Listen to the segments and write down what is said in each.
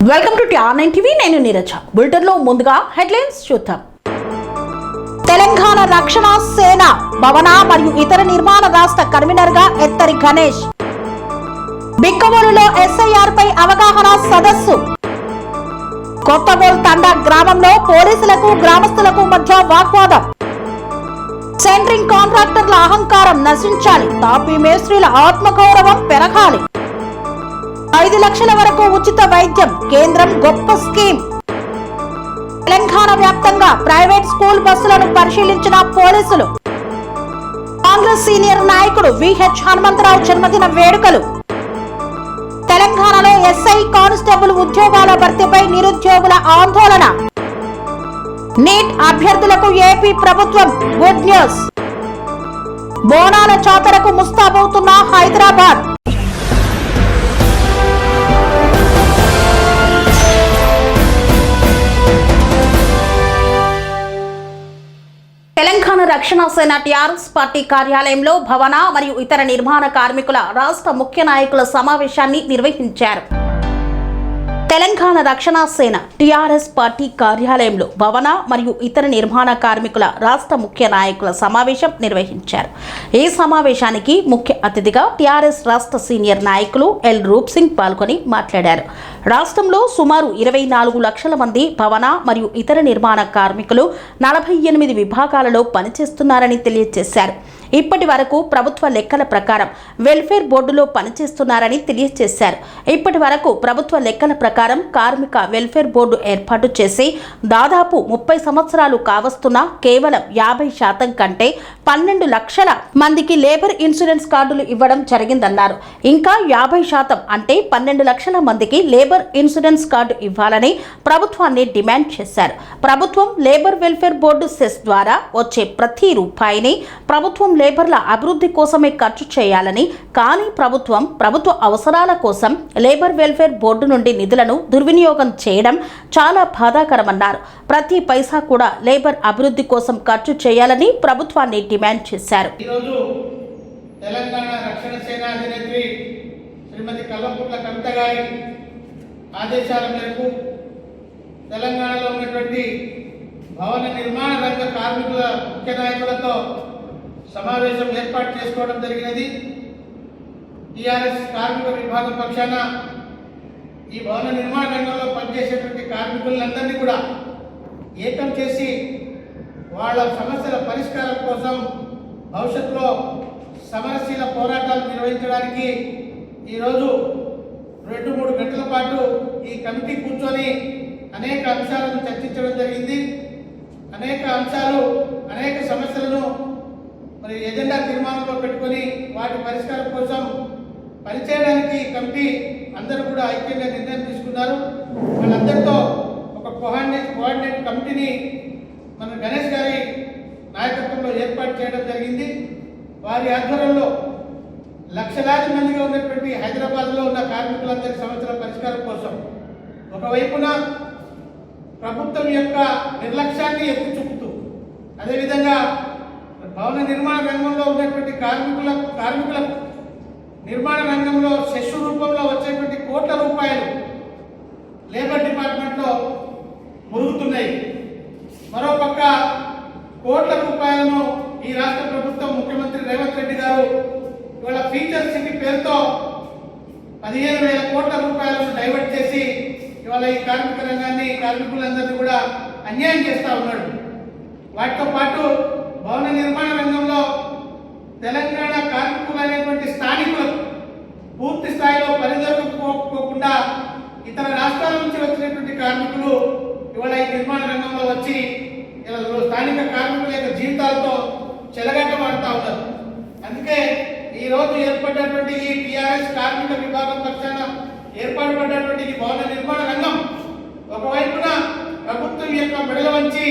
Welcome to TR9 TV. నేను Neeraja. Bulletin లో ముందుగా హెడ్లైన్స్ చూద్దాం. తెలంగాణ రక్షణ సేన భవన మరియు ఇతర నిర్మాణ రాష్ట్ర కన్వీనర్ గా ఎత్తరి గణేష్. బిక్కవోలులో SIR పై అవగాహన సదస్సు. కొత్తగోల్ తండా గ్రామంలో పోలీసులకు గ్రామస్తులకు మధ్య వాగ్వాదం. సెంట్రింగ్ కాంట్రాక్టర్ల అహంకారం నశించాలి, తాపీ మేస్త్రీల ఆత్మగౌరవం పెరగాలి. 5 లక్షల వరకు ఉచిత వైద్యం, కేంద్రం గొప్ప స్కీమ్. తెలంగాణ వ్యాప్తంగా ప్రైవేట్ స్కూల్ బస్సులను పరిశీలించిన పోలీసులు. కాంగ్రెస్ సీనియర్ నాయకుడు VH హనుమంతరావు జన్మదిన వేడుకలు. తెలంగాణలో SI కానిస్టేబుల్ ఉద్యోగాల భర్తీపై నిరుద్యోగుల ఆందోళన. నీట్ అభ్యర్థులకు ఏపీ ప్రభుత్వం గుడ్ న్యూస్. బోనాల జాతరకు ముస్తాబవుతున్న హైదరాబాద్. తెలంగాణ రక్షణ సేన TRS పార్టీ కార్యాలయంలో భవన మరియు ఇతర నిర్మాణ కార్మికుల రాష్ట్ర ముఖ్య నాయకుల సమావేశాన్ని నిర్వహించారు. తెలంగాణ రక్షణ సేన TRS పార్టీ కార్యాలయంలో భవన మరియు ఇతర నిర్మాణ కార్మికుల రాష్ట్ర ముఖ్య నాయకుల సమావేశం నిర్వహించారు. ఈ సమావేశానికి ముఖ్య అతిథిగా TRS రాష్ట్ర సీనియర్ నాయకులు L రూప్ సింగ్ పాల్గొని మాట్లాడారు. రాష్ట్రంలో సుమారు 24 లక్షల మంది భవన మరియు ఇతర నిర్మాణ కార్మికులు 48 విభాగాలలో పనిచేస్తున్నారని తెలియజేశారు. ఇప్పటి వరకు ప్రభుత్వ లెక్కల ప్రకారం వెల్ఫేర్ బోర్డులో పనిచేస్తున్నారని తెలియజేశారు. ఇప్పటి వరకు ప్రభుత్వ లెక్కల ప్రకారం కార్మిక వెల్ఫేర్ బోర్డు ఏర్పాటు చేసి దాదాపు 30 సంవత్సరాలు కావస్తున్నా కేవలం 50% కంటే 12 లక్షల మందికి లేబర్ ఇన్సూరెన్స్ కార్డులు ఇవ్వడం జరిగిందన్నారు. ఇంకా 50% అంటే 12 లక్షల మందికి లేబర్ ఇన్సూరెన్స్ కార్డు ఇవ్వాలని ప్రభుత్వాన్ని డిమాండ్ చేశారు. ప్రభుత్వం లేబర్ వెల్ఫేర్ బోర్డు సెస్ ద్వారా వచ్చే ప్రతి రూపాయిని ప్రభుత్వం లేబర్ల అభివృద్ధి కోసమే ఖర్చు చేయాలని, కానీ ప్రభుత్వ అవసరాల కోసం లేబర్ వెల్ఫేర్ బోర్డు నుండి నిధులను దుర్వినియోగం చేయడం చాలా బాధాకరమన్నారు. ప్రతి పైసా కూడా లేబర్ అభివృద్ధి కోసం ఖర్చు చేయాలని ప్రభుత్వాన్ని డిమాండ్ చేశారు. తెలంగాణ రక్షణ సేన అధినేత్రి శ్రీమతి కల్వకుంట్ల కవిత గారి ఆదేశాల మేరకు తెలంగాణలో ఉన్నటువంటి భవన నిర్మాణ రంగ కార్మికుల ముఖ్య నాయకులతో సమావేశం ఏర్పాటు చేసుకోవడం జరిగినది. TRS కార్మిక విభాగం పక్షాన ఈ భవన నిర్మాణ రంగంలో పనిచేసేటువంటి కార్మికులందరినీ కూడా ఏకం చేసి వాళ్ళ సమస్యల పరిష్కారం కోసం భవిష్యత్తులో సమరశీల పోరాటాలు నిర్వహించడానికి ఈరోజు 2-3 గంటల పాటు ఈ కమిటీ కూర్చొని అనేక అంశాలను చర్చించడం జరిగింది. అనేక సమస్యలను మరి ఎజెండా తీర్మానంలో పెట్టుకొని వాటి పరిష్కారం కోసం పనిచేయడానికి కమిటీ అందరూ కూడా ఐక్యంగా నిర్ణయం తీసుకున్నారు. వాళ్ళందరితో ఒక కోఆర్డినేట్ కమిటీని మన గణేష్ గారి నాయకత్వంలో ఏర్పాటు చేయడం జరిగింది. వారి ఆధ్వర్యంలో లక్షలాది మందిగా ఉన్నటువంటి హైదరాబాద్లో ఉన్న కార్మికులందరి సమస్యల పరిష్కారం కోసం ఒకవైపున ప్రభుత్వం యొక్క నిర్లక్ష్యాన్ని ఎత్తి చూపుతూ, అదేవిధంగా భవన నిర్మాణ రంగంలో ఉన్నటువంటి కార్మికులకు నిర్మాణ రంగంలో సెస్ రూపంలో వచ్చేటువంటి కోట్ల రూపాయలు లేబర్ డిపార్ట్మెంట్లో మురుగుతున్నాయి. మరోపక్క కోట్ల రూపాయలను ఈ రాష్ట్ర ప్రభుత్వం ముఖ్యమంత్రి రేవంత్ రెడ్డి గారు ఇవాళ ఫీచర్ సిటీ పేరుతో 15,000 కోట్ల రూపాయలను డైవర్ట్ చేసి ఇవాళ ఈ కార్మిక రంగాన్ని కార్మికులందరినీ కూడా అన్యాయం చేస్తూ ఉన్నాడు. వాటితో పాటు భవన నిర్మాణ రంగంలో తెలంగాణ కార్మికులు అనేటువంటి స్థానికులకు పూర్తి స్థాయిలో పని దొరకకపోకుండా ఇతర రాష్ట్రాల నుంచి వచ్చినటువంటి కార్మికులు ఇవాళ ఈ నిర్మాణ రంగంలో వచ్చి స్థానిక కార్మికుల యొక్క జీవితాలతో చెలగట్టబడుతూ ఉన్నారు. అందుకే ఈరోజు ఏర్పడినటువంటి ఈ TRS కార్మిక విభాగం పక్షాన ఏర్పాటుపడినటువంటి ఈ భవన నిర్మాణ రంగం ఒకవైపున ప్రభుత్వం యొక్క మెడల వంచి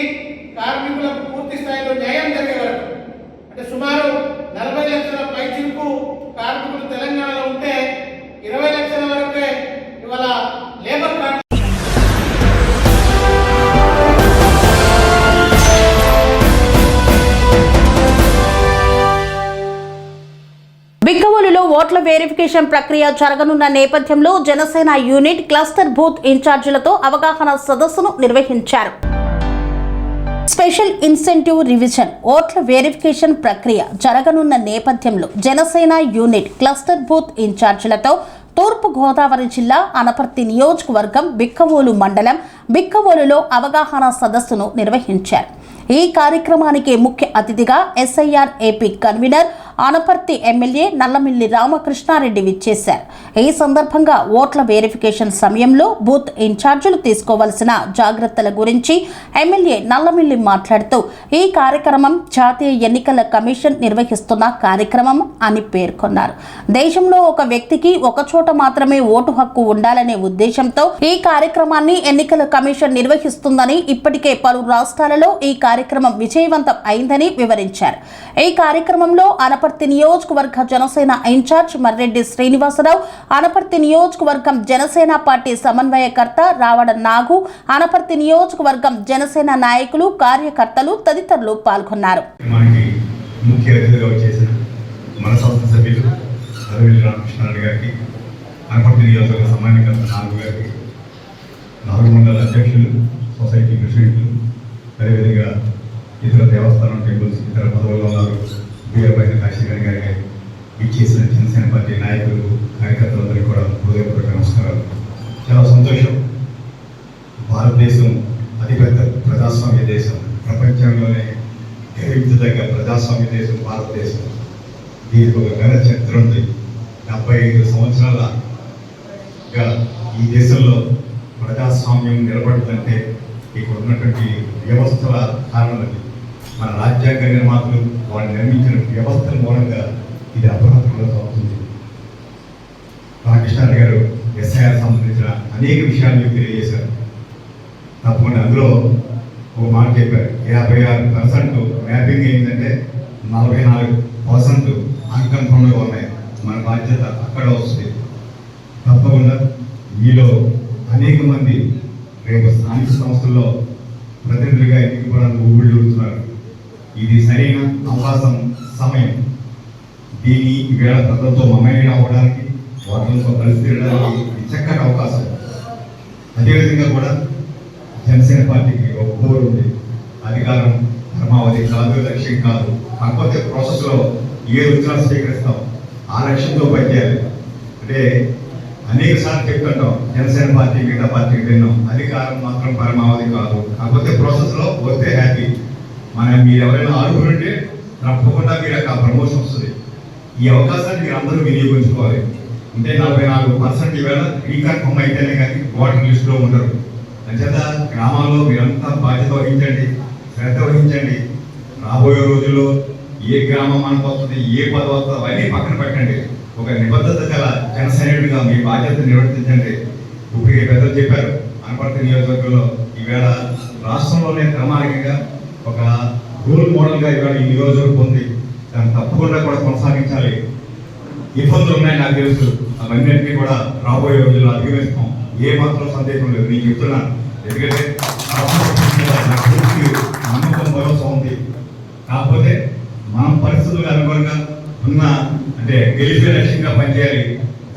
కార్మికులకు పూర్తి స్థాయిలో న్యాయం జరిగే వరకు, అంటే సుమారు 40 లక్షల పైచిలకు కార్మికులు తెలంగాణలో ఉంటే 20 లక్షల వరకే ఇవాళ లేబర్ కార్డు. బిక్కవోలులో ఓట్ల వెరిఫికేషన్ ప్రక్రియ జరగనున్న నేపథ్యంలో జనసేన యూనిట్ క్లస్టర్ బూత్ ఇన్ఛార్జీలతో అవగాహన సదస్సును నిర్వహించారు. స్పెషల్ ఇన్సెంటివ్ రివిజన్ ఓట్ల వెరిఫికేషన్ ప్రక్రియ జరగనున్న నేపథ్యంలో జనసేన యూనిట్ క్లస్టర్ బూత్ ఇన్ఛార్జీలతో తూర్పు గోదావరి జిల్లా అనపర్తి నియోజకవర్గం బిక్కవోలు మండలం బిక్కవోలులో అవగాహన సదస్సును నిర్వహించారు. ఈ కార్యక్రమానికి ముఖ్య అతిథిగా SIR AP convener Anaparthi MLA Nallamilli Ramakrishna Reddy విచ్చేశారు. ఈ సందర్భంగా ఓట్ల వెరిఫికేషన్ సమయంలో బూత్ ఇన్ఛార్జీలు తీసుకోవాల్సిన జాగ్రత్తల గురించి ఎమ్మెల్యే నల్లమిల్లి మాట్లాడుతూ ఈ కార్యక్రమం జాతీయ ఎన్నికల కమిషన్ నిర్వహిస్తున్న కార్యక్రమం అని పేర్కొన్నారు. దేశంలో ఒక వ్యక్తికి ఒక చోట మాత్రమే ఓటు హక్కు ఉండాలనే ఉద్దేశంతో ఈ కార్యక్రమాన్ని ఎన్నికల కమిషన్ నిర్వహిస్తుందని, ఇప్పటికే పలు రాష్ట్రాలలో ఈ కార్యక్రమం విజయవంతం అయిందని వివరించారు. ఈ కార్యక్రమంలో అనపర్తి నియోజకవర్గ జనసేన ఇన్ఛార్జ్ మర్రెడ్డి శ్రీనివాసరావు, అనపర్తి నియోజకవర్గం జనసేన పార్టీ సమన్వయకర్త రావడ నాగు, అనపర్తి నియోజకవర్గం జనసేన నాయకులు, కార్యకర్తలు తదితరులు పాల్గొన్నారు. అదేవిధంగా ఇతర దేవస్థానం టెంపుల్స్ ఇతర పదవుల్లో ఉన్నారు వీరపైన కాశీగారి గారికి ఇచ్చేసిన జనసేన పార్టీ నాయకులు కార్యకర్తలందరికీ కూడా హృదయపూర్వక నమస్కారాలు. చాలా సంతోషం. భారతదేశం అతిపెద్ద ప్రజాస్వామ్య దేశం, ప్రపంచంలోనే గర్వించదగ్గ ప్రజాస్వామ్య దేశం భారతదేశం. దీనికి ఒక ఘన చరిత్ర ఉంది. 75 సంవత్సరాలుగా ఈ దేశంలో ప్రజాస్వామ్యం నిలబడుతుందంటే ఇక్కడ ఉన్నటువంటి వ్యవస్థల కారణం. మన రాజ్యాంగ నిర్మాతలు వాళ్ళు నిర్మించిన వ్యవస్థల మూలంగా ఇది అపరాధంలో అవుతుంది. రామకృష్ణారెడ్డి గారు ఎస్ఐఆర్ సంబంధించిన అనేక విషయాలు మీకు తెలియజేశారు. తప్పకుండా అందులో ఒక మాట చెప్పారు, 56% మ్యాపింగ్ అయిందంటే 44% అన్కన్ఫర్మ్గా ఉన్నాయి. మన బాధ్యత అక్కడ వస్తుంది. తప్పకుండా మీలో అనేక మంది రేపు స్థానిక సంస్థల్లో ప్రతినిధులుగా ఎన్నికడానికి ఊబిళ్ళూరుతున్నారు. ఇది సరైన అవకాశం, సమయం. దీన్ని ఈవేళ ప్రజలతో మమేళ అవ్వడానికి, వాటితో కలిసి తిరగడానికి ఇది చక్కటి అవకాశం. అదేవిధంగా కూడా జనసేన పార్టీకి ఒక గోల్ ఉంది. అధికారం పరమావధి కాదు, లక్ష్యం కాదు. కాకపోతే ప్రాసెస్లో ఏ రుచులు స్వీకరిస్తాం ఆ లక్ష్యంతో పనిచేయాలి. అంటే అనేక సార్లు చెప్తుంటాం, జనసేన పార్టీ మిగతా పార్టీకి విన్నాం, అధికారం మాత్రం పరమావధి కాదు. కాకపోతే ప్రాసెస్లో వస్తే హ్యాపీ. మీరు ఎవరైనా ఆడుకుంటే తప్పకుండా మీరు ఆ ప్రమోషన్ వస్తుంది. ఈ అవకాశాన్ని మీరు అందరూ వినియోగించుకోవాలి. అంటే 44% ఈవేళ రీకన్ఫర్మ్ అయితేనే కానీ ఓటర్ లిస్టులో ఉండరు. అంచేత గ్రామాల్లో మీరంతా బాధ్యత వహించండి, శ్రద్ధ వహించండి. రాబోయే రోజుల్లో ఏ గ్రామం మనకు వస్తుంది, ఏ పదవి వస్తుంది అవన్నీ పక్కన పెట్టండి. ఒక నిబద్ధత గల జనసైనికుడిగా మీ బాధ్యత నిర్వర్తించండి. ఇప్పటికే పెద్దలు చెప్పారు, అనపర్తి నియోజకవర్గంలో ఈవేళ రాష్ట్రంలోనే క్రమానికంగా ఒక రోల్ మోడల్గా ఈవేళ ఈ నియోజకవర్గం ఉంది. దాన్ని తప్పకుండా కూడా కొనసాగించాలి. ఇబ్బందులు ఉన్నాయి నాకు తెలుసు, అవన్నింటినీ కూడా రాబోయే రోజుల్లో అధిగమిస్తాం. ఏ మాత్రం సందేహం లేదు. నేను చెప్తున్నాను, ఎందుకంటే నమ్మకం భరోసా ఉంది. కాకపోతే మనం పరిస్థితులకు అనుగుణంగా ఉన్న అంటే గెలిపే లక్ష్యంగా పనిచేయాలి.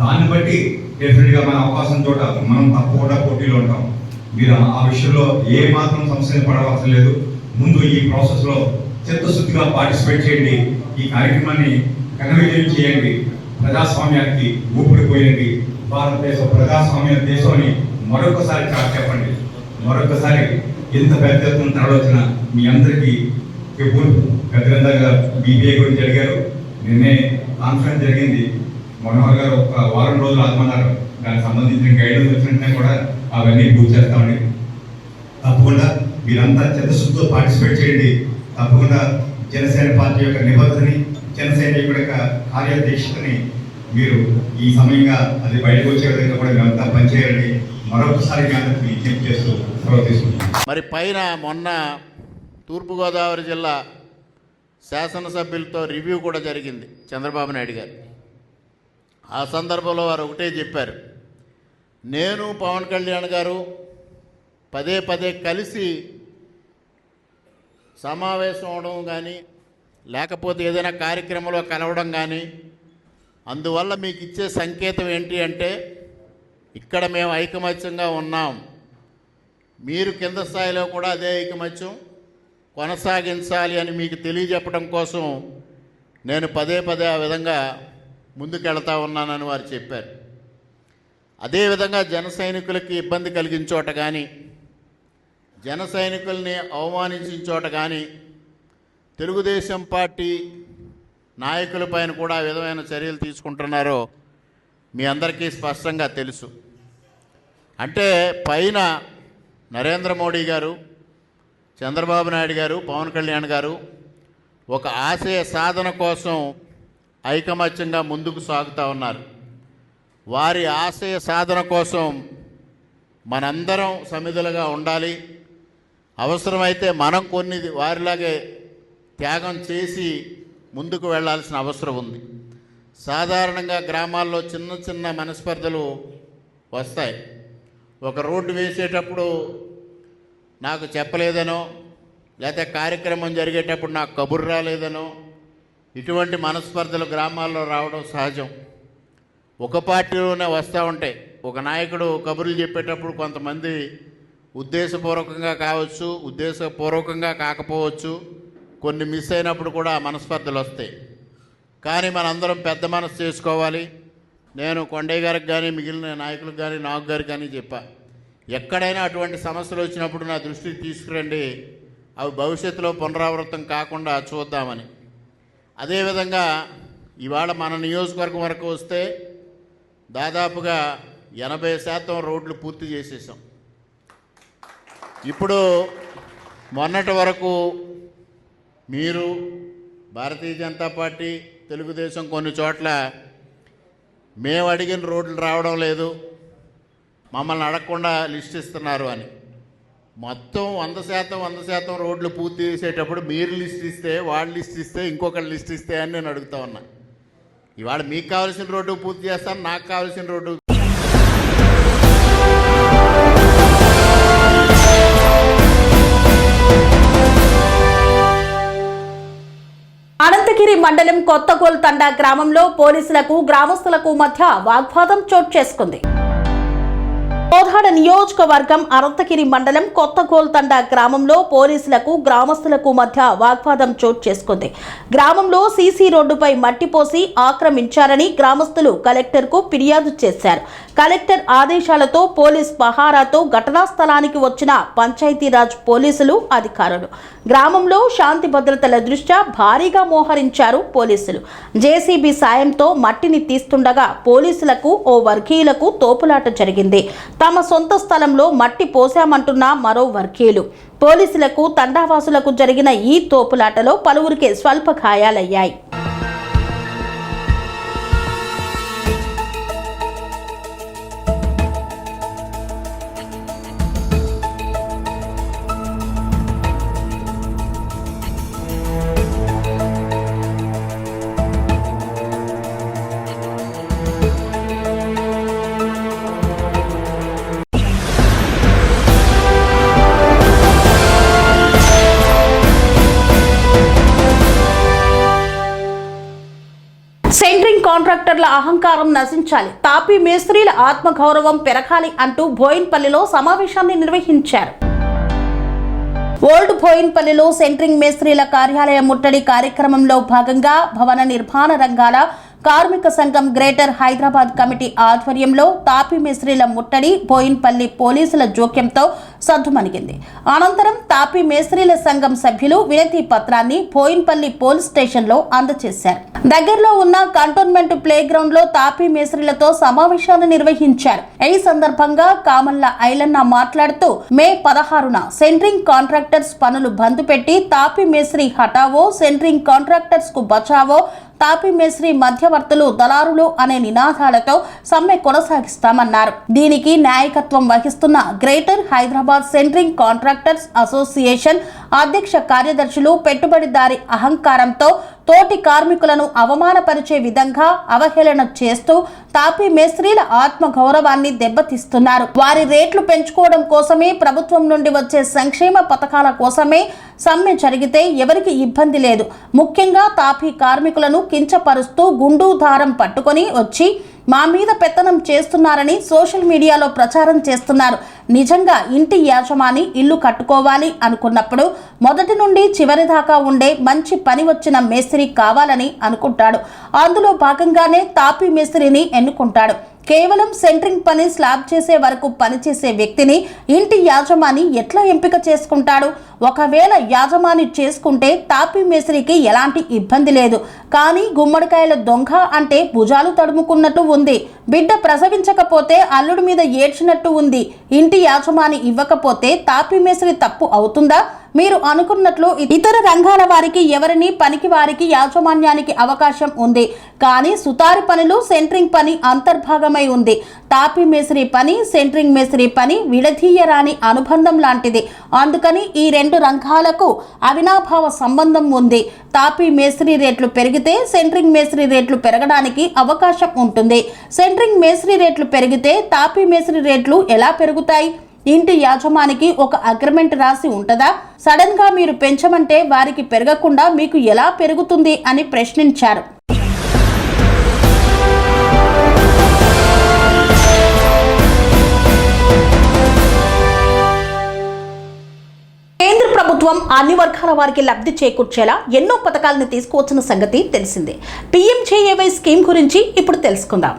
దాన్ని బట్టి డెఫినెట్గా మన అవకాశం చోట మనం తప్పకుండా పోటీలో ఉంటాం. మీరు ఆ విషయంలో ఏ మాత్రం సమస్యలు పడవలసిన లేదు. ముందు ఈ ప్రాసెస్లో చిత్తశుద్ధిగా పార్టిసిపేట్ చేయండి. ఈ కార్యక్రమాన్ని ఘనవిజయం చేయండి. ప్రజాస్వామ్యానికి ఊపిరిపోయండి. భారతదేశ ప్రజాస్వామ్య దేశం అని మరొకసారి చెప్పండి. మరొకసారి ఎంత పెద్ద ఎత్తున తరలివచ్చిన మీ అందరికీ పెద్దగా బీబీఐ గురించి అడిగారు. నిన్నే కాన్ఫరెన్స్ జరిగింది. మనోహర్ గారు ఒక వారం రోజులు ఆగమన్నారు. దానికి సంబంధించిన గైడెన్స్ వచ్చినట్టే కూడా అవన్నీ పూర్తి చేస్తామండి. తప్పకుండా మీరంతా చిత్తశుద్ధితో పార్టిసిపేట్ చేయండి. తప్పకుండా జనసేన పార్టీ యొక్క నిబద్ధతని, జనసేన యొక్క కార్యదీక్షతని మీరు ఈ సమయంగా అది బయటకు వచ్చే విధంగా కూడా మేమంతా పనిచేయాలని మరొకసారి మీ అందరికీ విజ్ఞప్తి చేస్తూ సెలవు తీసుకుంటున్నాం. మరి పైన మొన్న తూర్పుగోదావరి జిల్లా శాసనసభ్యులతో రివ్యూ కూడా జరిగింది చంద్రబాబు నాయుడు గారు. ఆ సందర్భంలో వారు ఒకటే చెప్పారు, నేను పవన్ కళ్యాణ్ గారు పదే పదే కలిసి సమావేశం అవడం కానీ లేకపోతే ఏదైనా కార్యక్రమంలో కలవడం కానీ అందువల్ల మీకు ఇచ్చే సంకేతం ఏంటి అంటే ఇక్కడ మేము ఐకమత్యంగా ఉన్నాం, మీరు కింద స్థాయిలో కూడా అదే ఐకమత్యం కొనసాగించాలి అని మీకు తెలియజెప్పడం కోసం నేను పదే పదే ఆ విధంగా ముందుకెళ్తా ఉన్నానని వారు చెప్పారు. అదేవిధంగా జన సైనికులకి ఇబ్బంది కలిగిన చోట కానీ, జన సైనికుల్ని అవమానించిన చోట కానీ తెలుగుదేశం పార్టీ నాయకులపైన కూడా ఆ విధమైన చర్యలు తీసుకుంటున్నారో మీ అందరికీ స్పష్టంగా తెలుసు. అంటే పైన నరేంద్ర మోడీ గారు, చంద్రబాబు నాయుడు గారు, పవన్ కళ్యాణ్ గారు ఒక ఆశయ సాధన కోసం ఐకమత్యంగా ముందుకు సాగుతూ ఉన్నారు. వారి ఆశయ సాధన కోసం మనందరం సమిధులుగా ఉండాలి. అవసరమైతే మనం కొన్ని వారిలాగే త్యాగం చేసి ముందుకు వెళ్ళాల్సిన అవసరం ఉంది. సాధారణంగా గ్రామాల్లో చిన్న చిన్న మనస్పర్ధలు వస్తాయి. ఒక రోడ్డు వేసేటప్పుడు నాకు చెప్పలేదనో, లేకపోతే కార్యక్రమం జరిగేటప్పుడు నాకు కబురు రాలేదనో, ఇటువంటి మనస్పర్ధలు గ్రామాల్లో రావడం సహజం. ఒక పార్టీలోనే వస్తూ ఉంటాయి. ఒక నాయకుడు కబుర్లు చెప్పేటప్పుడు కొంతమంది ఉద్దేశపూర్వకంగా కావచ్చు, ఉద్దేశపూర్వకంగా కాకపోవచ్చు, కొన్ని మిస్ అయినప్పుడు కూడా మనస్పర్ధలు వస్తాయి. కానీ మనందరం పెద్ద మనసు చేసుకోవాలి. నేను కొండయ్య గారికి కానీ, మిగిలిన నాయకులకు కానీ, నాగ్ గారికి కానీ చెప్పా, ఎక్కడైనా అటువంటి సమస్యలు వచ్చినప్పుడు నా దృష్టికి తీసుకురండి, అవి భవిష్యత్తులో పునరావృతం కాకుండా చూద్దామని. అదేవిధంగా ఇవాళ మన నియోజకవర్గం వరకు వస్తే దాదాపుగా 80% రోడ్లు పూర్తి చేసేసాం. ఇప్పుడు మొన్నటి వరకు మీరు భారతీయ జనతా పార్టీ, తెలుగుదేశం కొన్ని చోట్ల మేము అడిగిన రోడ్లు రావడం లేదు, మమ్మల్ని అడగకుండా లిస్ట్ ఇస్తున్నారు అని. మొత్తం 100% రోడ్లు పూర్తి చేసేటప్పుడు మీరు లిస్ట్ ఇస్తే, వాళ్ళు లిస్ట్ ఇస్తే, ఇంకొకరు లిస్ట్ ఇస్తే అని నేను అడుగుతా ఉన్నా. ఇవాళ మీకు కావాల్సిన రోడ్డు పూర్తి చేస్తాను, నాకు కావాల్సిన రోడ్డు. అనంతగిరి మండలం కొత్తగోల్ తండా గ్రామంలో పోలీసులకు గ్రామస్తులకు మధ్య వాగ్వాదం చోటు చేసుకుంది. కోదాడ నియోజకవర్గం అనంతగిరి మండలం కొత్తగోల్ తండా గ్రామంలో పోలీసులకు గ్రామస్తులకు మధ్య వాగ్వాదం చోటు చేసుకుంది. గ్రామంలో సీసీ రోడ్డుపై మట్టి పోసి ఆక్రమించారని గ్రామస్తులు కలెక్టర్కు ఫిర్యాదు చేశారు. కలెక్టర్ ఆదేశాలతో పోలీస్ పహారాతో ఘటనా స్థలానికి వచ్చిన పంచాయతీరాజ్ పోలీసులు అధికారులు గ్రామంలో శాంతి భద్రతల దృష్ట్యా భారీగా మోహరించారు. పోలీసులు జేసీబీ సాయంతో మట్టిని తీస్తుండగా పోలీసులకు ఓ వర్గీయులకు తోపులాట జరిగింది. తమ సొంత స్థలంలో మట్టి పోశామంటున్న మరో వర్గీయులు. పోలీసులకు తండావాసులకు జరిగిన ఈ తోపులాటలో పలువురికి స్వల్ప గాయాలయ్యాయి. సెంట్రింగ్ కాంట్రాక్టర్ల అహంకారం నశించాలి, తాపీ మేస్త్రీల ఆత్మగౌరవం పెరగాలి అంటూ బోయిన్పల్లిలో సమావేశాన్ని నిర్వహించారు. ఓల్డ్ బోయిన్పల్లిలో సెంట్రింగ్ మేస్త్రీల కార్యాలయ ముట్టడి కార్యక్రమంలో భాగంగా భవన నిర్మాణ రంగాల కార్మిక సంఘం గ్రేటర్ హైదరాబాద్ కమిటీ ఆధ్వర్యంలో తాపీ మేస్త్రీల ముట్టడి బోయిన్పల్లి పోలీసుల జోక్యంతో సద్దుమణిగింది. అనంతరం తాపీ మేస్త్రీల సంఘం సభ్యులు వినతి పత్రాన్ని బోయిన్పల్లి పోలీస్ స్టేషన్లో అందజేశారు. దగ్గరలో ఉన్న కంటోన్మెంట్ ప్లే గ్రౌండ్ లో తాపీ మేస్త్రీలతో సమావేశాన్ని నిర్వహించారు. ఈ సందర్భంగా కామల్ల ఐలన్న మాట్లాడుతూ మే 16న సెంట్రింగ్ కాంట్రాక్టర్స్ పనులు బంద్ పెట్టి తాపీ మేస్త్రీ హటావో, సెంట్రింగ్ కాంట్రాక్టర్స్ కు బచావో, తాపీ మేస్త్రీ మధ్యవర్తులు దళారులు అనే నినాదాలతో సమ్మె కొనసాగిస్తామన్నారు. దీనికి నాయకత్వం వహిస్తున్న greater Hyderabad Hyderabad centring contractors association అధ్యక్ష కార్యదర్శులు పెట్టుబడిదారి అహంకారంతో తోటి కార్మికులను అవమానపరిచే విధంగా అవహేళన చేస్తూ తాపీ మేస్త్రీల ఆత్మగౌరవాన్ని దెబ్బతీస్తున్నారు. వారి రేట్లు పెంచుకోవడం కోసమే, ప్రభుత్వం నుండి వచ్చే సంక్షేమ పథకాల కోసమే సమ్మె జరిగితే ఎవరికి ఇబ్బంది లేదు. ముఖ్యంగా తాపీ కార్మికులను కించపరుస్తూ గుండు దారం పట్టుకొని వచ్చి మా మీద పెత్తనం చేస్తున్నారని సోషల్ మీడియాలో ప్రచారం చేస్తున్నారు. నిజంగా ఇంటి యాజమాని ఇల్లు కట్టుకోవాలి అనుకున్నప్పుడు మొదటి నుండి చివరి దాకా ఉండే మంచి పని వచ్చిన మేస్త్రి కావాలని అనుకుంటాడు. అందులో భాగంగానే తాపీ మేస్త్రిని ఎన్నుకుంటాడు. కేవలం సెంట్రింగ్ పని స్లాబ్ చేసే వరకు పనిచేసే వ్యక్తిని ఇంటి యాజమాని ఎట్లా ఎంపిక చేసుకుంటాడు? ఒకవేళ యాజమాని చేసుకుంటే తాపీ మేస్త్రికి ఎలాంటి ఇబ్బంది లేదు. కానీ గుమ్మడికాయల దొంగ అంటే భుజాలు తడుముకున్నట్టు ఉంది. బిడ్డ ప్రసవించకపోతే అల్లుడి మీద ఏడ్చినట్టు ఉంది. ఇంటి యాజమాని ఇవ్వకపోతే తాపీ మేస్త్రి తప్పు అవుతుందా? మీరు అనుకున్నట్లు ఇతర రంగాల వారికి ఎవరిని పనికి వారికి యాజమాన్యానికి అవకాశం ఉంది. కానీ సుతారి పనులు సెంట్రింగ్ పని అంతర్భాగమై ఉంది. తాపీ మేస్త్రి పని సెంట్రింగ్ మేస్త్రి పని విడదీయరాని అనుబంధం లాంటిది. అందుకని ఈ రెండు రంగాలకు అవినాభావ సంబంధం ఉంది. తాపీ మేస్త్రి రేట్లు పెరిగితే సెంట్రింగ్ మేస్త్రి రేట్లు పెరగడానికి అవకాశం ఉంటుంది. సెంట్రింగ్ మేస్త్రి రేట్లు పెరిగితే తాపీ మేస్త్రి రేట్లు ఎలా పెరుగుతాయి? ఇంటి యాజమానికి ఒక అగ్రిమెంట్ రాసి ఉంటుందా? సడన్ గా మీరు పెంచమంటే వారికి పెరగకుండా మీకు ఎలా పెరుగుతుంది అని ప్రశ్నించారు. కేంద్ర ప్రభుత్వం అన్ని వర్గాల వారికి లబ్ధి చేకూర్చేలా ఎన్నో పథకాలను తీసుకువచ్చిన సంగతి తెలిసిందే. PMJAY స్కీమ్ గురించి ఇప్పుడు తెలుసుకుందాం.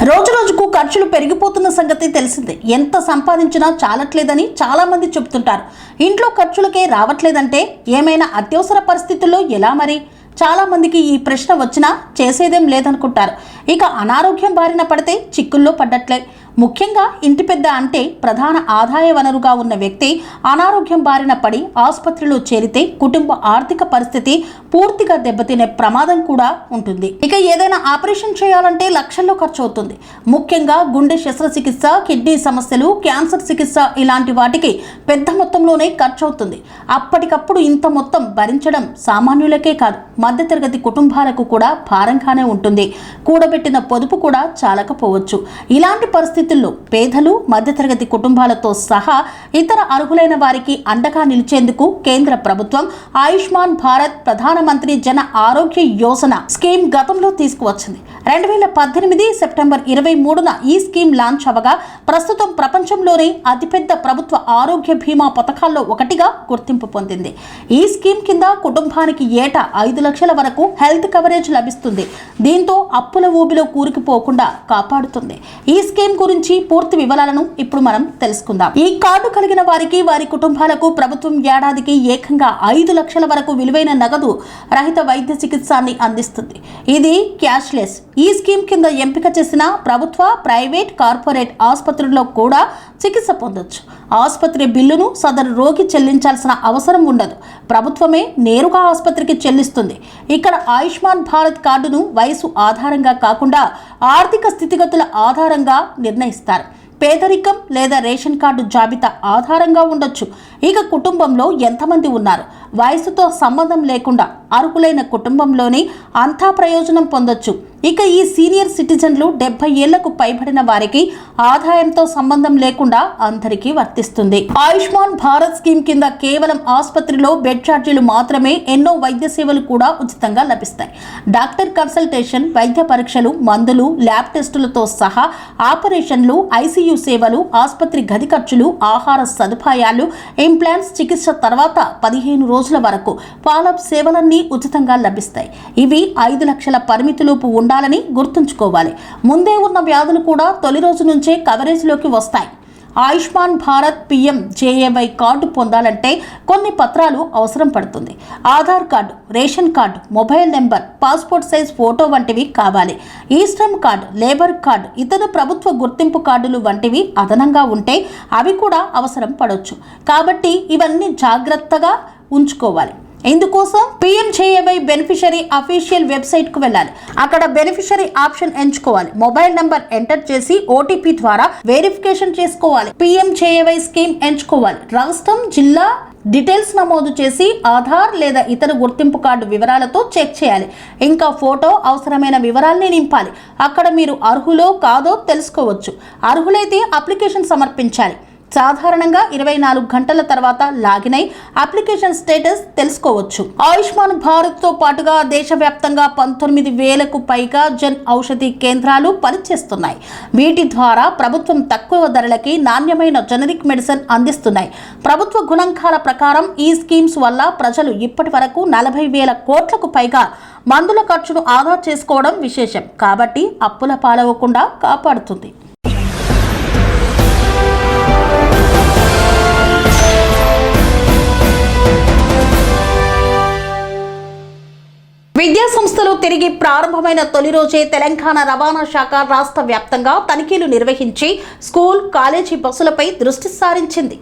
రోజు రోజుకు ఖర్చులు పెరిగిపోతున్న సంగతి తెలిసిందే. ఎంత సంపాదించినా చాలట్లేదని చాలా మంది చెబుతుంటారు. ఇంట్లో ఖర్చులకే రావట్లేదంటే ఏమైనా అత్యవసర పరిస్థితుల్లో ఎలా మరి? చాలా మందికి ఈ ప్రశ్న వచ్చినా చేసేదేం లేదనుకుంటారు. ఇక అనారోగ్యం బారిన పడితే చిక్కుల్లో పడ్డట్లే. ముఖ్యంగా ఇంటి పెద్ద అంటే ప్రధాన ఆదాయ వనరుగా ఉన్న వ్యక్తి అనారోగ్యం బారిన పడి ఆసుపత్రిలో చేరితే కుటుంబ ఆర్థిక పరిస్థితి పూర్తిగా దెబ్బతినే ప్రమాదం కూడా ఉంటుంది. ఇక ఏదైనా ఆపరేషన్ చేయాలంటే లక్షల్లో ఖర్చు అవుతుంది. ముఖ్యంగా గుండె శస్త్రచికిత్స, కిడ్నీ సమస్యలు, క్యాన్సర్ చికిత్స ఇలాంటి వాటికి పెద్ద మొత్తంలోనే ఖర్చు అవుతుంది. అప్పటికప్పుడు ఇంత మొత్తం భరించడం సామాన్యులకే కాదు, మధ్యతరగతి కుటుంబాలకు కూడా భారంగానే ఉంటుంది. కూడబెట్టిన పొదుపు కూడా చాలకపోవచ్చు. ఇలాంటి పరిస్థితుల్లో పేదలు, మధ్యతరగతి కుటుంబాలతో సహా ఇతర అర్హులైన వారికి అండగా నిలిచేందుకు కేంద్ర ప్రభుత్వం ఆయుష్మాన్ భారత్ ప్రధానమంత్రి జన ఆరోగ్య యోజన స్కీమ్ గతంలో తీసుకువచ్చింది. 2018 సెప్టెంబర్ 23న ఈ స్కీమ్ లాంచ్ అవగా ప్రస్తుతం ప్రపంచంలోనే అతిపెద్ద ప్రభుత్వ ఆరోగ్య బీమా పథకాల్లో ఒకటిగా గుర్తింపు పొందింది. ఈ స్కీమ్ కింద కుటుంబానికి ఏటా 5 లక్షల వరకు హెల్త్ కవరేజ్ లభిస్తుంది. దీంతో అప్పుల ఊబిలో కూరుకుపోకుండా కాపాడుతుంది. ఈ స్కీమ్ గురించి పూర్తి వివరాలను ఇప్పుడు మనం తెలుసుకుందాం. ఈ కార్డు కలిగిన వారికి, వారి కుటుంబాలకు ప్రభుత్వం ఏడాదికి ఏకంగా 5 లక్షల వరకు విలువైన నగదు రహిత వైద్య చికిత్సాన్ని అందిస్తుంది. ఇది క్యాష్లెస్. ఈ స్కీమ్ కింద ఎంపిక చేసిన ప్రభుత్వ, ప్రైవేట్, కార్పొరేట్ ఆసుపత్రుల్లో కూడా చికిత్స పొందొచ్చు. ఆసుపత్రి బిల్లును సదరు రోగి చెల్లించాల్సిన అవసరం ఉండదు. ప్రభుత్వమే నేరుగా ఆసుపత్రికి చెల్లిస్తుంది. ఇక్కడ ఆయుష్మాన్ భారత్ కార్డును వయసు ఆధారంగా కాకుండా ఆర్థిక స్థితిగతుల ఆధారంగా నిర్ణయిస్తారు. పేదరికం లేదా రేషన్ కార్డు జాబితా ఆధారంగా ఉండొచ్చు. ఇక కుటుంబంలో ఎంతమంది ఉన్నారు, వయసుతో సంబంధం లేకుండా అర్హులైన కుటుంబంలోని అంతా ప్రయోజనం పొందొచ్చు. ఇక ఈ సీనియర్ సిటిజన్లు 70 ఏళ్లకు పైబడిన వారికి ఆదాయంతో సంబంధం లేకుండా అందరికీ వర్తిస్తుంది. ఆయుష్మాన్ భారత్ స్కీమ్ కింద కేవలం ఆసుపత్రిలో బెడ్ ఛార్జీలు మాత్రమే ఎన్నో వైద్య సేవలు కూడా ఉచితంగా లభిస్తాయి. డాక్టర్ కన్సల్టేషన్, వైద్య పరీక్షలు, మందులు, ల్యాబ్ టెస్టులతో సహా ఆపరేషన్లు, ICU సేవలు, ఆసుపత్రి గది ఖర్చులు, ఆహార సదుపాయాలు, ఇంప్లాంట్స్, చికిత్స తర్వాత 15 రోజుల వరకు ఫాలోఅప్ సేవలన్నీ ఉచితంగా లభిస్తాయి. ఇవి 5 లక్షల పరిమితిలోపు ఉండాలని గుర్తుంచుకోవాలి. ముందే ఉన్న వ్యాధులు కూడా తొలి రోజు నుంచే కవరేజ్లోకి వస్తాయి. ఆయుష్మాన్ భారత్ PMJAY కార్డు పొందాలంటే కొన్ని పత్రాలు అవసరం పడుతుంది. Aadhaar card, ration card, mobile number, passport size photo వంటివి కావాలి. ఈ శ్రమ్ కార్డు, లేబర్ కార్డు, ఇతర ప్రభుత్వ గుర్తింపు కార్డులు వంటివి అదనంగా ఉంటే అవి కూడా అవసరం పడవచ్చు. కాబట్టి ఇవన్నీ జాగ్రత్తగా ఉంచుకోవాలి. ఇందుకోసం PMJAY బెనిఫిషరీ అఫీషియల్ వెబ్సైట్ కు వెళ్ళాలి. అక్కడ బెనిఫిషరీ ఆప్షన్ ఎంచుకోవాలి. మొబైల్ నంబర్ ఎంటర్ చేసి OTP ద్వారా వెరిఫికేషన్ చేసుకోవాలి. PMJAY స్కీమ్ ఎంచుకోవాలి. రాష్ట్రం, జిల్లా డీటెయిల్స్ నమోదు చేసి ఆధార్ లేదా ఇతర గుర్తింపు కార్డు వివరాలతో చెక్ చేయాలి. ఇంకా ఫోటో, అవసరమైన వివరాల్ని నింపాలి. అక్కడ మీరు అర్హులో కాదో తెలుసుకోవచ్చు. అర్హులైతే అప్లికేషన్ సమర్పించాలి. సాధారణంగా 24 గంటల తర్వాత లాగిన్ అయి అప్లికేషన్ స్టేటస్ తెలుసుకోవచ్చు. ఆయుష్మాన్ భారత్ తో పాటుగా దేశవ్యాప్తంగా 19,000కు పైగా జన్ ఔషధి కేంద్రాలు పనిచేస్తున్నాయి. వీటి ద్వారా ప్రభుత్వం తక్కువ ధరలకి నాణ్యమైన జనరిక్ మెడిసిన్ అందిస్తున్నాయి. ప్రభుత్వ గణాంకాల ప్రకారం ఈ స్కీమ్స్ వల్ల ప్రజలు ఇప్పటి వరకు 40,000 కోట్లకు పైగా మందుల ఖర్చును ఆదా చేసుకోవడం విశేషం. కాబట్టి అప్పుల పాలవకుండా కాపాడుతుంది. విద్యా సంస్థలు తిరిగి ప్రారంభమైన తొలి రోజే తెలంగాణ రవాణా శాఖ రాష్ట్ర వ్యాప్తంగా తనిఖీలు నిర్వహించి స్కూల్, కాలేజీ బస్సులపై దృష్టి సారించింది.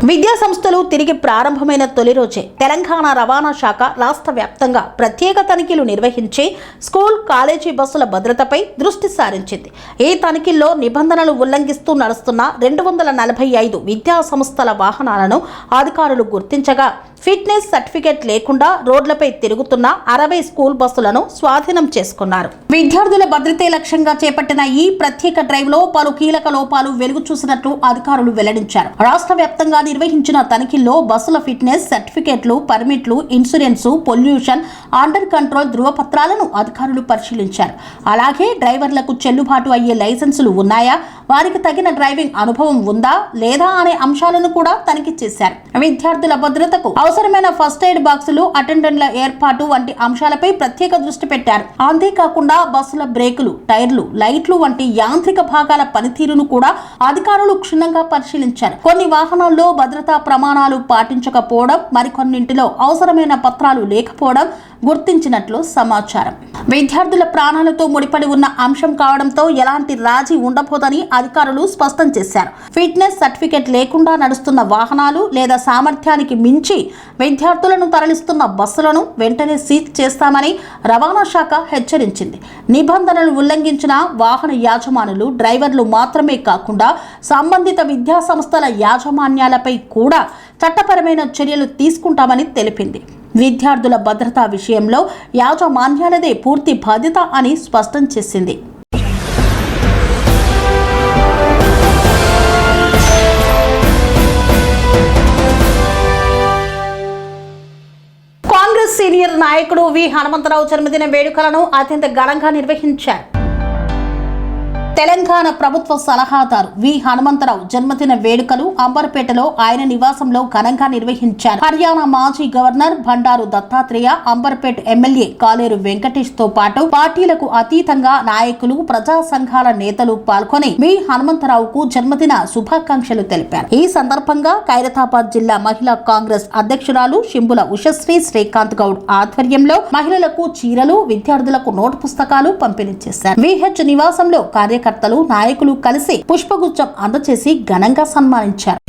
విద్యా సంస్థలు తిరిగి ప్రారంభమైన తొలి రోజే తెలంగాణ రవాణా శాఖ రాష్ట్ర వ్యాప్తంగా ప్రత్యేక తనిఖీలు నిర్వహించి స్కూల్, కాలేజీ బస్సుల భద్రతపై దృష్టి సారించింది. ఈ తనిఖీల్లో నిబంధనలు ఉల్లంఘిస్తూ నడుస్తున్న 245 విద్యా సంస్థల వాహనాలను అధికారులు గుర్తించగా ఫిట్నెస్ సర్టిఫికేట్ లేకుండా రోడ్లపై తిరుగుతున్న 60 స్కూల్ బస్సులను స్వాధీనం చేసుకున్నారు. విద్యార్థుల భద్రతే లక్ష్యంగా చేపట్టిన ఈ ప్రత్యేక డ్రైవ్ లో పలు కీలక లోపాలు వెలుగు చూసినట్లు అధికారులు వెల్లడించారు. రాష్ట్ర వ్యాప్తంగా నిర్వహించిన తనిఖీల్లో బస్సుల ఫిట్నెస్ సర్టిఫికేట్లు, పర్మిట్లు, ఇన్సూరెన్స్, పొల్యూషన్, అండర్ కంట్రోల్ ధృవపత్రాలను అధికారులు పరిశీలించారు. అలాగే డ్రైవర్లకు చెల్లుబాటు అయ్యే లైసెన్సులు ఉన్నాయా, వారికి తగిన డ్రైవింగ్ అనుభవం ఉందా లేదా అనే అంశాలను కూడా తనిఖీ చేశారు. విద్యార్థుల భద్రతకు అవసరమైన ఫస్ట్ ఎయిడ్ బాక్సులు, అటెండెంట్ల ఏర్పాటు వంటి అంశాలపై ప్రత్యేక దృష్టి పెట్టారు. అంతేకాకుండా బస్సుల బ్రేకులు, టైర్లు, లైట్లు వంటి యాంత్రిక భాగాల పనితీరును కూడా అధికారులు క్షుణ్ణంగా పరిశీలించారు. కొన్ని వాహనాల్లో భద్రతా ప్రమాణాలు పాటించకపోవడం, మరికొన్నింటిలో అవసరమైన పత్రాలు లేకపోవడం గుర్తించినట్లు సమాచారం. విద్యార్థుల ప్రాణాలతో ముడిపడి ఉన్న అంశం కావడంతో ఎలాంటి రాజీ ఉండబోదని అధికారులు స్పష్టం చేశారు. ఫిట్నెస్ సర్టిఫికేట్ లేకుండా నడుస్తున్న వాహనాలు లేదా సామర్థ్యానికి మించి విద్యార్థులను తరలిస్తున్న బస్సులను వెంటనే సీజ్ చేస్తామని రవాణా శాఖ హెచ్చరించింది. నిబంధనలు ఉల్లంఘించిన వాహన యాజమానులు, డ్రైవర్లు మాత్రమే కాకుండా సంబంధిత విద్యా సంస్థల యాజమాన్యాలపై కూడా చట్టపరమైన చర్యలు తీసుకుంటామని తెలిపింది. విద్యార్థుల భద్రతా విషయంలో యాజమాన్యాలదే పూర్తి బాధ్యత అని స్పష్టం చేసింది. కాంగ్రెస్ సీనియర్ నాయకుడు వి హనుమంతరావు జన్మదిన వేడుకలను అత్యంత ఘనంగా నిర్వహించారు. తెలంగాణ ప్రభుత్వ సలహాదారు వి హనుమంతరావు జన్మదిన వేడుకలు అంబర్పేటలో ఆయన నివాసంలో ఘనంగా నిర్వహించారు. హర్యానా మాజీ గవర్నర్ బండారు దత్తాత్రేయ, అంబర్పేట్ ఎమ్మెల్యే కాలేరు వెంకటేష్ తో పాటు పార్టీలకు అతీతంగా నాయకులు, ప్రజా సంఘాల నేతలు పాల్గొని వి హనుమంతరావుకు జన్మదిన శుభాకాంక్షలు తెలిపారు. ఈ సందర్భంగా ఖైరతాబాద్ జిల్లా మహిళా కాంగ్రెస్ అధ్యక్షురాలు షింబుల ఉషశ్రీ శ్రీకాంత్ గౌడ్ ఆధ్వర్యంలో మహిళలకు చీరలు, విద్యార్థులకు నోటు పుస్తకాలు పంపిణీ చేశారు. విహెచ్ నివాసంలో కార్యకర్తలు, నాయకులు కలిసి పుష్పగుచ్చం అందచేసి ఘనంగా సన్మానించారు.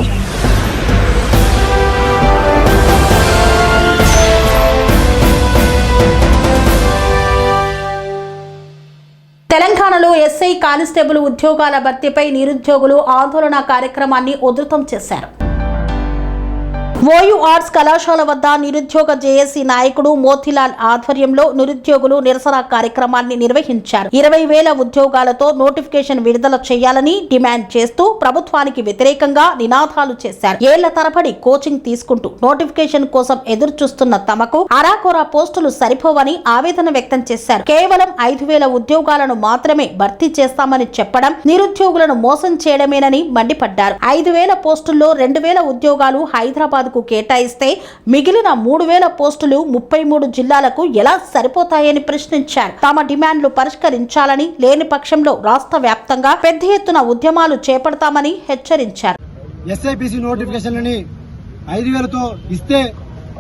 తెలంగాణలో ఎస్ఐ, కానిస్టేబుల్ ఉద్యోగాల భర్తీపై నిరుద్యోగులు ఆందోళన కార్యక్రమాన్ని ఉధృతం చేశారు. ఓయూ ఆర్ట్స్ కళాశాల వద్ద నిరుద్యోగ జేఏసీ నాయకుడు మోతీలాల్ ఆధ్వర్యంలో నిరుద్యోగులు నిరసన కార్యక్రమాన్ని నిర్వహించారు. 20,000 ఉద్యోగాలతో నోటిఫికేషన్ విడుదల చేయాలని డిమాండ్ చేస్తూ ప్రభుత్వానికి వ్యతిరేకంగా నినాదాలు చేశారు. ఏళ్ల తరబడి కోచింగ్ తీసుకుంటూ నోటిఫికేషన్ కోసం ఎదురు చూస్తున్న తమకు అరాకొరా పోస్టులు సరిపోవని ఆవేదన వ్యక్తం చేశారు. కేవలం 5,000 ఉద్యోగాలను మాత్రమే భర్తీ చేస్తామని చెప్పడం నిరుద్యోగులను మోసం చేయడమేనని మండిపడ్డారు. 5,000 పోస్టుల్లో 2,000 ఉద్యోగాలు హైదరాబాద్ కేటాయిస్తే మిగిలిన 3,000 పోస్టులు 33 జిల్లాలకు ఎలా సరిపోతాయని ప్రశ్నించారు. తమ డిమాండ్లు పరిష్కరించాలని, లేని పక్షంలో రాష్ట్ర వ్యాప్తంగా పెద్ద ఎత్తున ఉద్యమాలు చేపడతామని హెచ్చరించారు. ఎస్ఐపిసి నోటిఫికేషన్లని 5,000తో ఇస్తే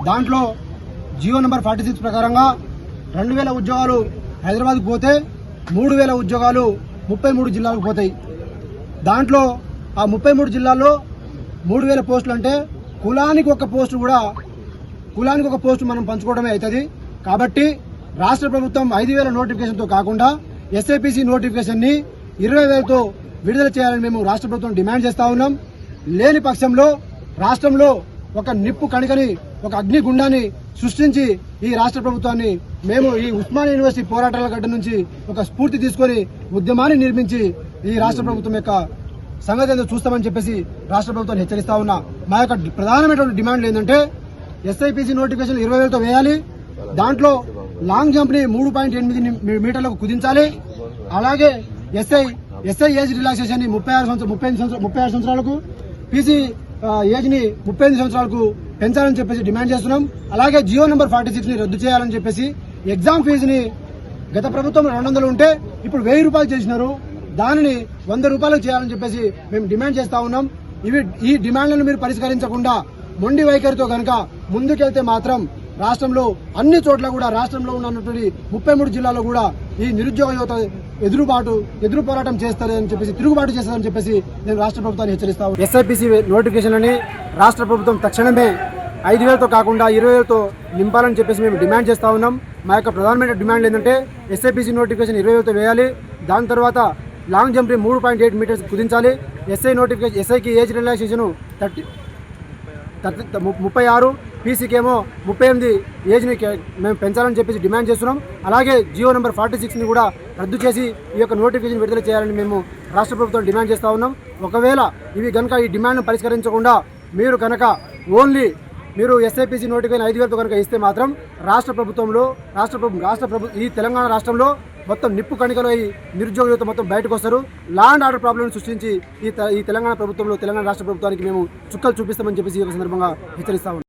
దాంట్లో జియో నంబర్ 46 ప్రకారంగా 2,000 ఉద్యోగాలు హైదరాబాద్కు పోతే 3,000 ఉద్యోగాలు 33 జిల్లాలకు పోతాయి. దాంట్లో ఆ 33 జిల్లాల్లో 3,000 పోస్టులు అంటే కులానికి ఒక పోస్టు కూడా కులానికి ఒక పోస్టు మనం పంచుకోవడమే అవుతుంది. కాబట్టి రాష్ట్ర ప్రభుత్వం 5,000 నోటిఫికేషన్తో కాకుండా ఎస్ఐపిసి నోటిఫికేషన్ ని 20,000తో విడుదల చేయాలని మేము రాష్ట్ర ప్రభుత్వం డిమాండ్ చేస్తా ఉన్నాం. లేని పక్షంలో రాష్ట్రంలో ఒక నిప్పు కణికని, ఒక అగ్నిగుండాన్ని సృష్టించి ఈ రాష్ట్ర ప్రభుత్వాన్ని మేము ఈ ఉస్మానియా యూనివర్సిటీ పోరాటాల గడ్డ నుంచి ఒక స్ఫూర్తి తీసుకొని ఉద్యమాన్ని నిర్మించి ఈ రాష్ట్ర ప్రభుత్వం యొక్క సంగతి ఏదో చూస్తామని చెప్పేసి రాష్ట్ర ప్రభుత్వాన్ని హెచ్చరిస్తా ఉన్నా. మా యొక్క ప్రధానమైనటువంటి డిమాండ్లు ఏంటంటే ఎస్ఐపిసి నోటిఫికేషన్ 20,000తో వేయాలి. దాంట్లో లాంగ్ జంప్ ని 3.8 మీటర్లకు కుదించాలి. అలాగే ఎస్ఐ ఏజ్ రిలాక్సేషన్ ని 36 సంవత్సరాలకు, పీసీ ఏజ్ ని 35 సంవత్సరాలకు పెంచాలని చెప్పేసి డిమాండ్ చేస్తున్నాం. అలాగే జియో నెంబర్ 46 ని రద్దు చేయాలని చెప్పేసి, ఎగ్జామ్ ఫీజుని గత ప్రభుత్వం 200 ఉంటే ఇప్పుడు 1000 రూపాయలు చేసినారు, దానిని 100 రూపాయలకు చేయాలని చెప్పేసి మేము డిమాండ్ చేస్తా ఉన్నాం. ఈ డిమాండ్లను మీరు పరిష్కరించకుండా మొండి వైఖరితో కనుక ముందుకెళ్తే మాత్రం రాష్ట్రంలో అన్ని చోట్ల కూడా, రాష్ట్రంలో ఉన్నటువంటి 33 జిల్లాల్లో కూడా ఈ నిరుద్యోగ యువత ఎదురు పోరాటం చేస్తారని చెప్పేసి, తిరుగుబాటు చేస్తారని చెప్పేసి నేను రాష్ట్ర ప్రభుత్వాన్ని హెచ్చరిస్తాను. ఎస్ఐపిసి నోటిఫికేషన్లని రాష్ట్ర ప్రభుత్వం తక్షణమే 5,000తో కాకుండా 20,000తో నింపాలని చెప్పేసి మేము డిమాండ్ చేస్తా ఉన్నాం. మా యొక్క ప్రధానమైన డిమాండ్ ఏంటంటే ఎస్ఐపిసి నోటిఫికేషన్ 20,000తో వేయాలి. దాని తర్వాత లాంగ్ జంప్ 3.8 మీటర్స్ కుదించాలి. ఎస్ఐకి ఏజ్ రిలాక్సేషన్ 36, పీసీకి ఏమో 38 ఏజ్ని మేము పెంచాలని చెప్పేసి డిమాండ్ చేస్తున్నాం. అలాగే జియో నెంబర్ 46ని కూడా రద్దు చేసి ఈ యొక్క నోటిఫికేషన్ విడుదల చేయాలని మేము రాష్ట్ర ప్రభుత్వం డిమాండ్ చేస్తా ఉన్నాం. ఒకవేళ ఇవి కనుక ఈ డిమాండ్ను పరిష్కరించకుండా మీరు కనుక మీరు ఎస్ఐపిసి నోటిఫికేషన్ 5,000తో కనుక ఇస్తే మాత్రం ఈ తెలంగాణ రాష్ట్రంలో మొత్తం నిప్పు కణికలో ఈ నిరుద్యోగ యువత మొత్తం బయటకు వస్తారు. లా అండ్ ఆర్డర్ ప్రాబ్లం సృష్టించి ఈ తెలంగాణ రాష్ట్ర ప్రభుత్వానికి మేము చుక్కలు చూపిస్తామని చెప్పేసి ఈ సందర్భంగా హెచ్చరిస్తా ఉన్నాం.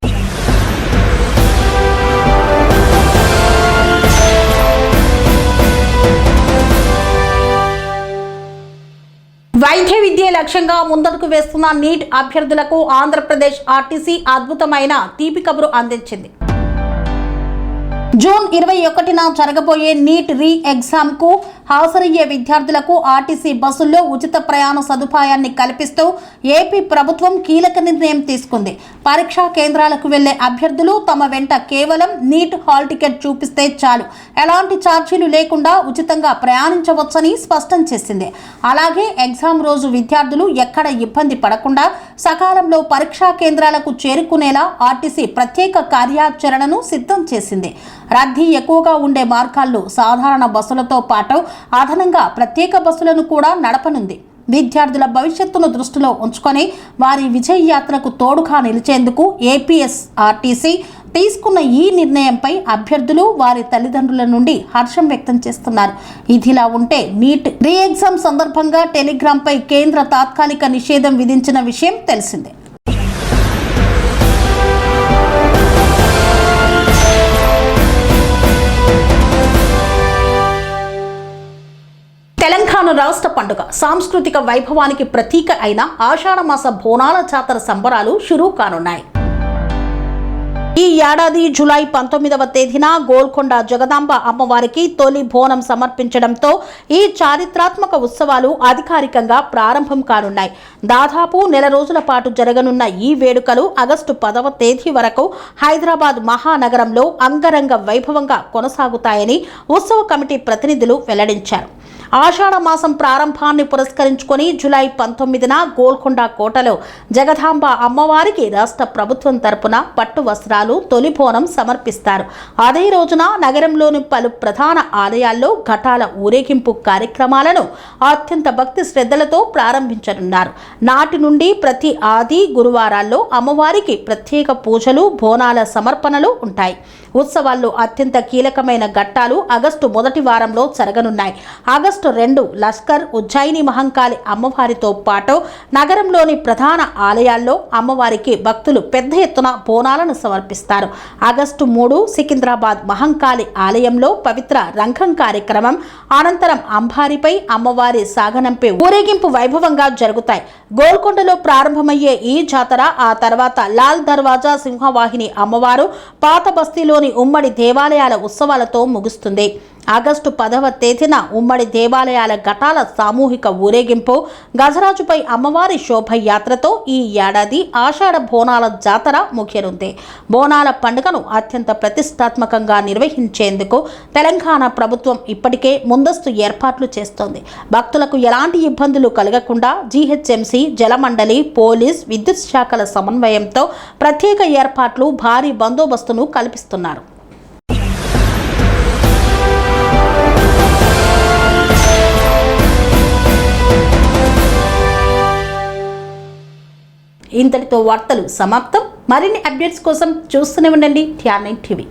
వైద్య విద్య లక్ష్యంగా ముందడుగు వేస్తున్న నీట్ అభ్యర్థులకు ఆంధ్రప్రదేశ్ ఆర్టీసీ అద్భుతమైన తీపి కబురు అందించింది. జూన్ 21న జరగబోయే నీట్ రీ ఎగ్జామ్ కు హాజరయ్యే విద్యార్థులకు ఆర్టీసీ బస్సుల్లో ఉచిత ప్రయాణ సదుపాయాన్ని కల్పిస్తూ ఏపీ ప్రభుత్వం కీలక నిర్ణయం తీసుకుంది. పరీక్షా కేంద్రాలకు వెళ్లే అభ్యర్థులు తమ వెంట కేవలం నీట్ హాల్ టికెట్ చూపిస్తే చాలు, ఎలాంటి ఛార్జీలు లేకుండా ఉచితంగా ప్రయాణించవచ్చని స్పష్టం చేసింది. అలాగే ఎగ్జామ్ రోజు విద్యార్థులు ఎక్కడ ఇబ్బంది పడకుండా సకాలంలో పరీక్షా కేంద్రాలకు చేరుకునేలా ఆర్టీసీ ప్రత్యేక కార్యాచరణను సిద్ధం చేసింది. రద్దీ ఎక్కువగా ఉండే మార్గాల్లో సాధారణ బస్సులతో పాటు అదనంగా ప్రత్యేక బస్సులను కూడా నడపనుంది. విద్యార్థుల భవిష్యత్తును దృష్టిలో ఉంచుకొని వారి విజయ యాత్రకు తోడుగా నిలిచేందుకు ఏపీఎస్ఆర్టీసీ తీసుకున్న ఈ నిర్ణయంపై అభ్యర్థులు వారి తల్లిదండ్రుల నుండి హర్షం వ్యక్తం చేస్తున్నారు. ఇదిలా ఉంటే నీట్ రీ ఎగ్జామ్ సందర్భంగా టెలిగ్రామ్పై కేంద్ర తాత్కాలిక నిషేధం విధించిన విషయం తెలిసిందే. తెలంగాణ రాష్ట్ర పండుగ సాంస్కృతిక వైభవానికి ప్రతీక అయిన ఆషాఢమాస బోనాల జాతర సంబరాలు షురూ కానున్నాయి. ఈ ఏడాది జూలై 19వ తేదీన గోల్కొండ జగదాంబ అమ్మవారికి తొలి బోనం సమర్పించడంతో ఈ చారిత్రాత్మక ఉత్సవాలు అధికారికంగా ప్రారంభం కానున్నాయి. దాదాపు నెల రోజుల పాటు జరగనున్న ఈ వేడుకలు ఆగస్టు 10వ తేదీ వరకు హైదరాబాద్ మహానగరంలో అంగరంగ వైభవంగా కొనసాగుతాయని ఉత్సవ కమిటీ ప్రతినిధులు వెల్లడించారు. ఆషాఢ మాసం ప్రారంభాన్ని పురస్కరించుకొని జూలై 19న గోల్కొండ కోటలో జగదాంబ అమ్మవారికి రాష్ట్ర ప్రభుత్వం తరపున పట్టు వస్త్రాలు, తొలి బోనం సమర్పిస్తారు. అదే రోజున నగరంలోని పలు ప్రధాన ఆలయాల్లో ఘటాల ఊరేగింపు కార్యక్రమాలను అత్యంత భక్తి శ్రద్ధలతో ప్రారంభించనున్నారు. నాటి నుండి ప్రతి ఆది గురువారాల్లో అమ్మవారికి ప్రత్యేక పూజలు, బోనాల సమర్పణలు ఉంటాయి. ఉత్సవాల్లో అత్యంత కీలకమైన ఘట్టాలు ఆగస్టు మొదటి వారంలో జరగనున్నాయి. ఆగస్టు 2 లష్కర్, ఉజ్జయిని మహంకాళి అమ్మవారితో పాటు నగరంలోని ప్రధాన ఆలయాల్లో అమ్మవారికి భక్తులు పెద్ద ఎత్తున బోనాలను సమర్పిస్తారు. ఆగస్టు 3 సికింద్రాబాద్ మహంకాళి ఆలయంలో పవిత్ర రంగం కార్యక్రమం, అనంతరం అంబారిపై అమ్మవారి సాగనంపే ఊరేగింపు వైభవంగా జరుగుతాయి. గోల్కొండలో ప్రారంభమయ్యే ఈ జాతర ఆ తర్వాత లాల్ దర్వాజా సింహవాహిని అమ్మవారు, పాత బస్తీలోని ఉమ్మడి దేవాలయాల ఉత్సవాలతో ముగుస్తుంది. ఆగస్టు 10వ తేదీన ఉమ్మడి దేవాలయాల ఘటాల సామూహిక ఊరేగింపు, గజరాజుపై అమ్మవారి శోభయాత్రతో ఈ ఏడాది ఆషాఢ బోనాల జాతర ముగియనుంది. బోనాల పండుగను అత్యంత ప్రతిష్టాత్మకంగా నిర్వహించేందుకు తెలంగాణ ప్రభుత్వం ఇప్పటికే ముందస్తు ఏర్పాట్లు చేస్తోంది. భక్తులకు ఎలాంటి ఇబ్బందులు కలగకుండా జీహెచ్ఎంసీ, జలమండలి, పోలీస్, విద్యుత్ శాఖల సమన్వయంతో ప్రత్యేక ఏర్పాట్లు, భారీ బందోబస్తును కల్పిస్తున్నారు. ఇంతటితో వార్తలు సమాప్తం. మరిన్ని అప్డేట్స్ కోసం చూస్తూనే ఉండండి TR9 టీవీ.